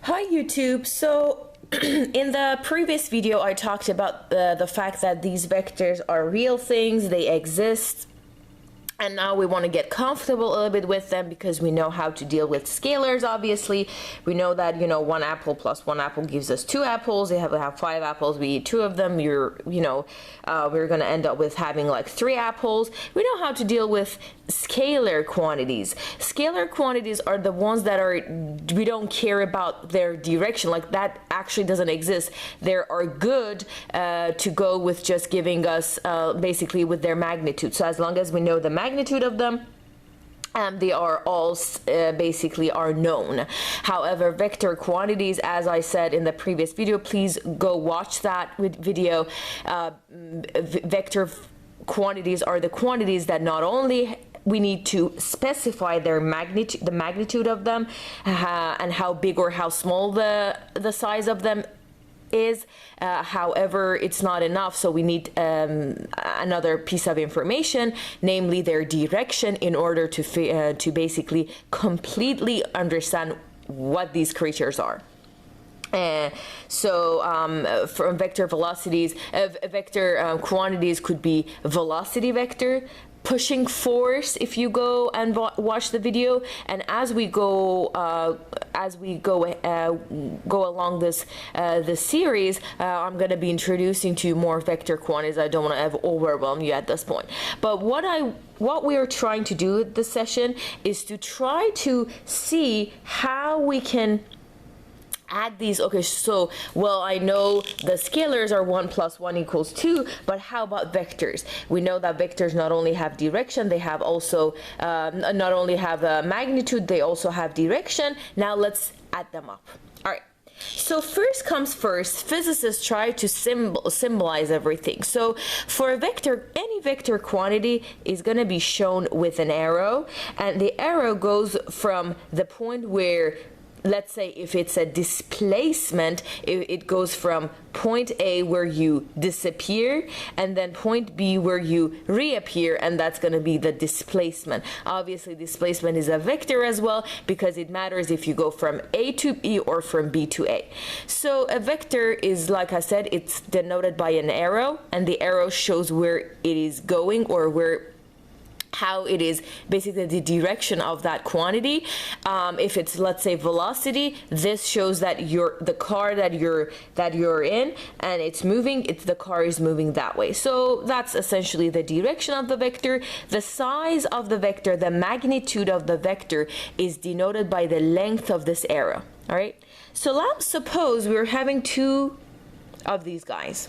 Hi YouTube. So in the previous video I talked about the fact that these vectors are real things, they exist. And now we want to get comfortable a little bit with them because we know how to deal with scalars, obviously. We know that, one apple plus one apple gives us two apples. You have to have 5 apples, we eat 2 of them. We're going to end up with having like 3 apples. We know how to deal with scalar quantities. Scalar quantities are the ones that we don't care about their direction. Like that actually doesn't exist. They are good to go with just giving us basically with their magnitude. So as long as we know the magnitude of them, they are all basically are known. However, vector quantities, as I said in the previous video, please go watch that video. Vector quantities are the quantities that not only we need to specify their magnitude, the magnitude of them, and how big or how small the size of them is. However, it's not enough, so we need another piece of information, namely their direction, in order to basically completely understand what these creatures are. From vector velocities, vector quantities could be velocity vector, pushing force, if you go and watch the video. And as we go go along this series, I'm going to be introducing to you more vector quantities. I don't want to overwhelm you at this point, but what we are trying to do with this session is to try to see how we can add these. Okay, so I know the scalars are 1 plus 1 equals 2, but how about vectors? We know that vectors not only have direction, they have also not only have magnitude, they also have direction. Now let's add them up. All right. So first comes first, physicists try to symbolize everything. So for a vector, any vector quantity is going to be shown with an arrow, and the arrow goes from the point where, let's say if it's a displacement, it goes from point A where you disappear, and then point B where you reappear, and that's going to be the displacement. Obviously displacement is a vector as well, because it matters if you go from A to B or from B to A. So a vector is, like I said, it's denoted by an arrow, and the arrow shows where it is going, or how it is basically the direction of that quantity. If it's, let's say, velocity, this shows that the car that you're in, and it's moving, the car is moving that way. So that's essentially the direction of the vector. The size of the vector, the magnitude of the vector, is denoted by the length of this arrow. All right, so let's suppose we're having 2 of these guys.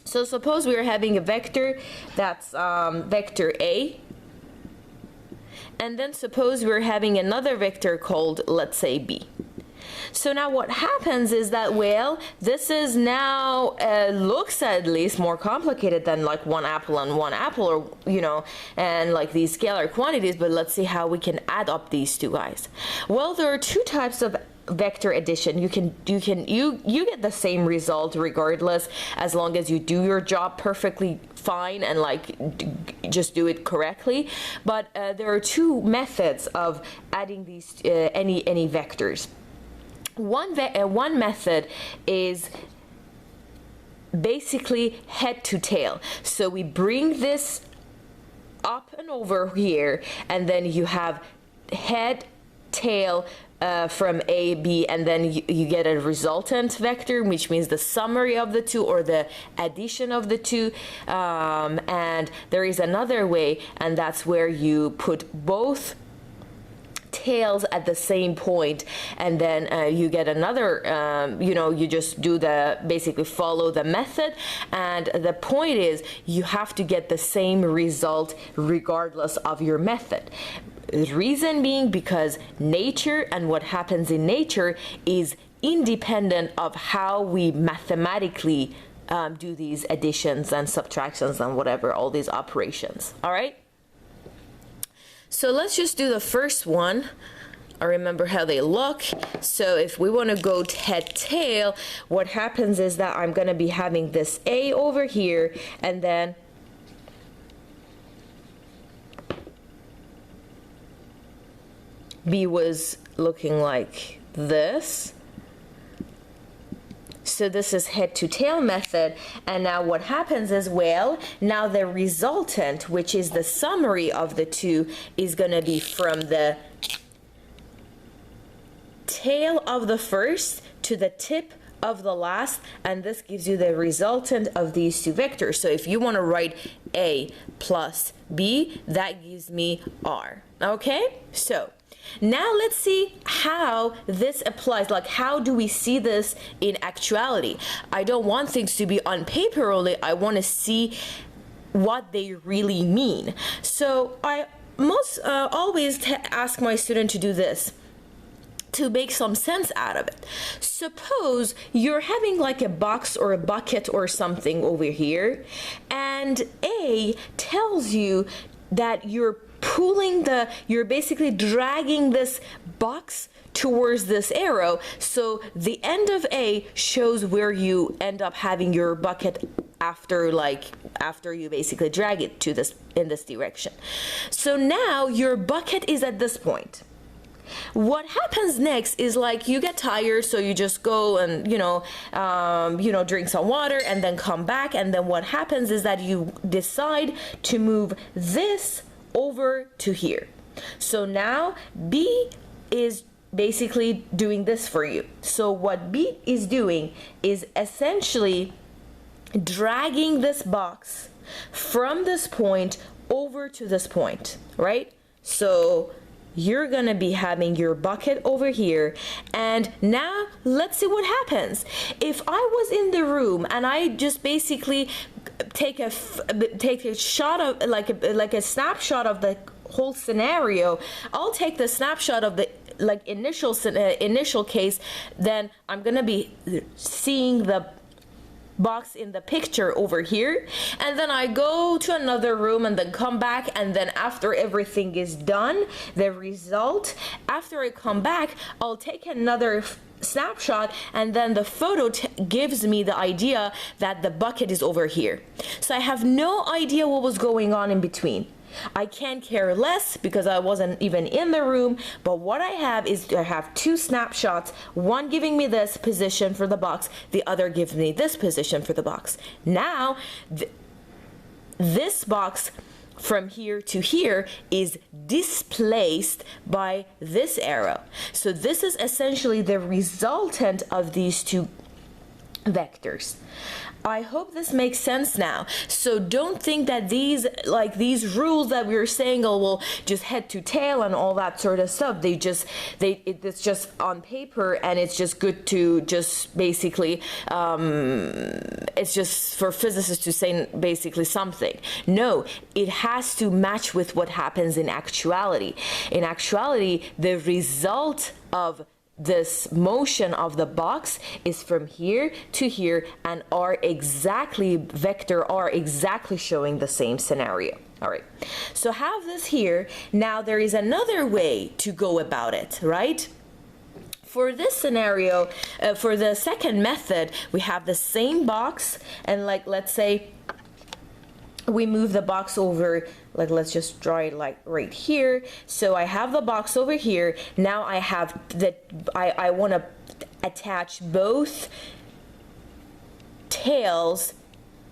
So suppose we are having a vector that's vector A, and then suppose we're having another vector called, let's say, B. So now what happens is that, this is now looks at least more complicated than like 1 apple and 1 apple, or and like these scalar quantities. But let's see how we can add up these 2 guys. Well, there are 2 types of vector addition. You get the same result regardless, as long as you do your job perfectly fine and just do it correctly. But there are 2 methods of adding these any vectors. One method is basically head to tail. So we bring this up and over here, and then you have head, tail, from A, B, and then you get a resultant vector, which means the summary of the 2, or the addition of the 2. And there is another way, and that's where you put both tails at the same point, and then you get another, you just do basically follow the method, and the point is you have to get the same result regardless of your method. The reason being because nature and what happens in nature is independent of how we mathematically do these additions and subtractions and whatever, all these operations. All right? So let's just do the first one. I remember how they look. So if we want to go head tail, what happens is that I'm going to be having this A over here, and then B was looking like this. So this is head to tail method. And now what happens is, well, now the resultant, which is the summary of the two, is going to be from the tail of the first to the tip of the last, and this gives you the resultant of these two vectors. So if you want to write A plus B, that gives me R. Okay, so now let's see how this applies. Like, how do we see this in actuality? I don't want things to be on paper only. I want to see what they really mean. So I always ask my student to do this, to make some sense out of it. Suppose you're having like a box or a bucket or something over here, and A tells you that you're basically dragging this box towards this arrow. So the end of A shows where you end up having your bucket after you basically drag it to this in this direction. So now your bucket is at this point. What happens next is, like, you get tired, so you just go and drink some water and then come back, and then what happens is that you decide to move this over to here. So now B is basically doing this for you. So what B is doing is essentially dragging this box from this point over to this point, right? So you're gonna be having your bucket over here, and now let's see what happens. If I was in the room and I just basically take a shot of like a snapshot of the whole scenario, I'll take the snapshot of the initial case, then I'm gonna be seeing the box in the picture over here, and then I go to another room and then come back, and then after everything is done, the result, after I come back, I'll take another snapshot, and then the photo gives me the idea that the bucket is over here. So I have no idea what was going on in between. I can't care less because I wasn't even in the room, but what I have is I have two snapshots, one giving me this position for the box, the other gives me this position for the box. Now this box from here to here is displaced by this arrow. So this is essentially the resultant of these two vectors. I hope this makes sense now. So don't think that these rules that we were saying, oh, well, just head to tail and all that sort of stuff, it's just on paper, and it's just good to just basically, it's just for physicists to say basically something. No, it has to match with what happens in actuality. In actuality, the result of this motion of the box is from here to here, and vector R exactly showing the same scenario. All right, so have this here. Now there is another way to go about it, right? For this scenario, for the second method, we have the same box, and let's say we move the box over, let's just draw it like right here. So I have the box over here. Now I have I want to attach both tails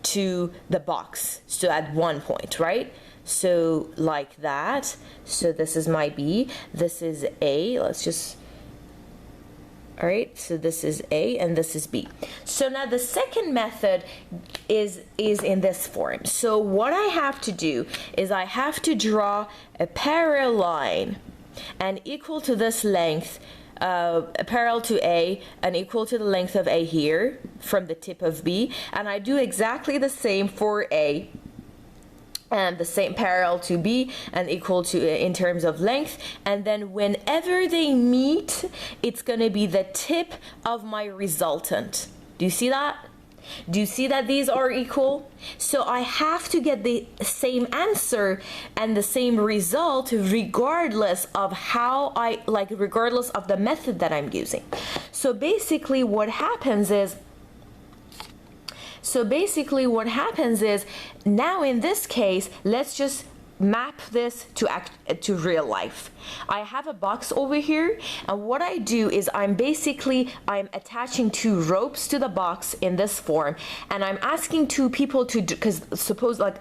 to the box. So at one point, right? So like that. So this is my B, this is A. All right, so this is A and this is B. So now the second method is in this form. So what I have to do is I have to draw a parallel line and equal to this length, parallel to A and equal to the length of A here from the tip of B. And I do exactly the same for A, and the same parallel to B and equal to in terms of length, and then whenever they meet, it's going to be the tip of my resultant. Do you see that? Do you see that these are equal? So I have to get the same answer and the same result regardless of regardless of the method that I'm using. So basically what happens is now in this case, let's just map this to real life. I have a box over here, and what I do is I'm attaching two ropes to the box in this form, and I'm asking two people to do, because suppose like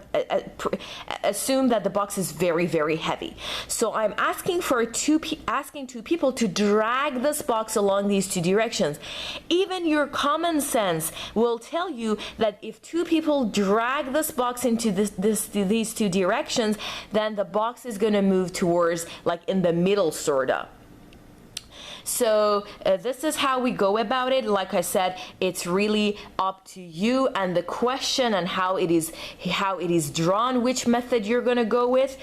assume that the box is very, very heavy. So I'm asking two people to drag this box along these two directions. Even your common sense will tell you that if two people drag this box into these two directions, then the box is going to move towards like in the middle, sorta. So this is how we go about it. Like I said, it's really up to you and the question and how it is drawn, which method you're gonna go with.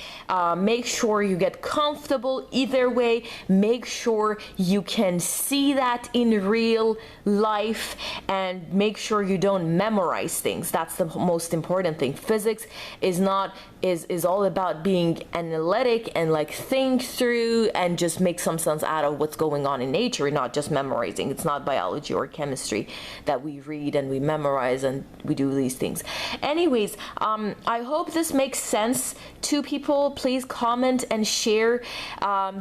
Make sure you get comfortable either way. Make sure you can see that in real life, and make sure you don't memorize things. That's the most important thing. Physics is all about being analytic and like think through and just make some sense out of what's going on in nature, not just memorizing. It's not biology or chemistry that we read and we memorize and we do these things. Anyways, I hope this makes sense to people. Please comment and share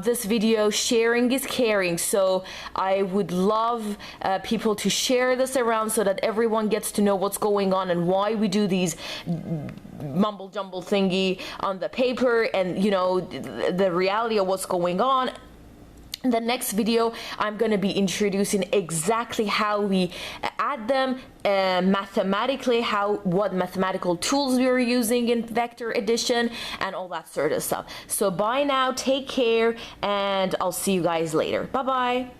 this video. Sharing is caring, so I would love people to share this around so that everyone gets to know what's going on and why we do these mumble jumble thingy on the paper, and you know, the reality of what's going on. In the next video, I'm going to be introducing exactly how we add them mathematically, what mathematical tools we are using in vector addition, and all that sort of stuff. So bye now, take care, and I'll see you guys later. Bye bye.